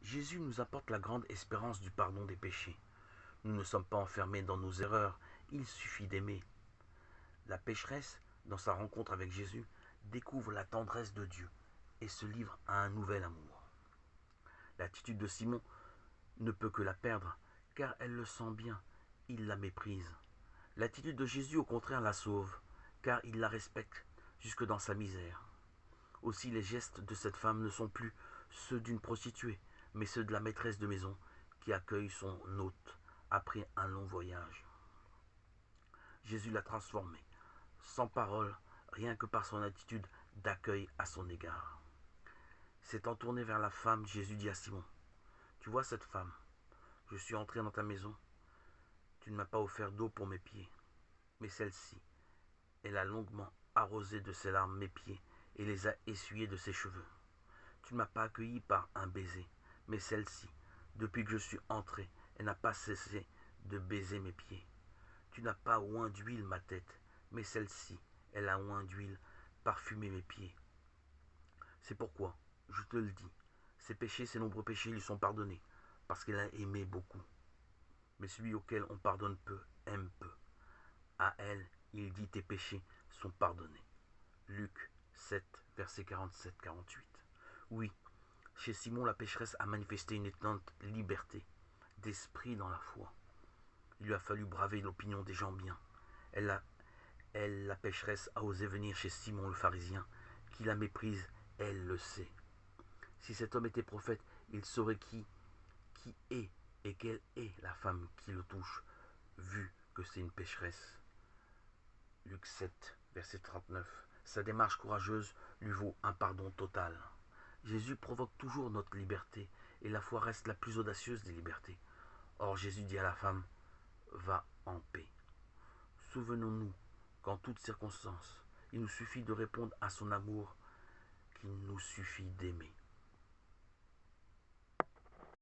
Jésus nous apporte la grande espérance du pardon des péchés. Nous ne sommes pas enfermés dans nos erreurs, il suffit d'aimer. La pécheresse, dans sa rencontre avec Jésus, découvre la tendresse de Dieu et se livre à un nouvel amour. L'attitude de Simon ne peut que la perdre, car elle le sent bien, il la méprise. L'attitude de Jésus, au contraire, la sauve, car il la respecte jusque dans sa misère. Aussi les gestes de cette femme ne sont plus ceux d'une prostituée, mais ceux de la maîtresse de maison qui accueille son hôte après un long voyage. Jésus l'a transformée, sans parole, rien que par son attitude d'accueil à son égard. S'étant tourné vers la femme, Jésus dit à Simon, « Tu vois cette femme, je suis entré dans ta maison, tu ne m'as pas offert d'eau pour mes pieds, mais celle-ci, elle a longuement arrosé de ses larmes mes pieds et les a essuyés de ses cheveux. Tu ne m'as pas accueilli par un baiser, mais celle-ci, depuis que je suis entré, elle n'a pas cessé de baiser mes pieds. Tu n'as pas oint d'huile ma tête, mais celle-ci, elle a oint d'huile, parfumé mes pieds. C'est pourquoi, je te le dis, ses péchés, ses nombreux péchés lui sont pardonnés, parce qu'elle a aimé beaucoup. Mais celui auquel on pardonne peu, aime peu. À elle, il dit, tes péchés sont pardonnés. Luc 7, versets 47-48. Oui, chez Simon, la pécheresse a manifesté une étonnante liberté d'esprit dans la foi. Il lui a fallu braver l'opinion des gens bien. La pécheresse, a osé venir chez Simon le pharisien, qui la méprise, elle le sait. Si cet homme était prophète, il saurait qui est et quelle est la femme qui le touche, vu que c'est une pécheresse. Luc 7, verset 39. Sa démarche courageuse lui vaut un pardon total. Jésus provoque toujours notre liberté, et la foi reste la plus audacieuse des libertés. Or Jésus dit à la femme, va en paix. Souvenons-nous qu'en toutes circonstances, il nous suffit de répondre à son amour, qu'il nous suffit d'aimer.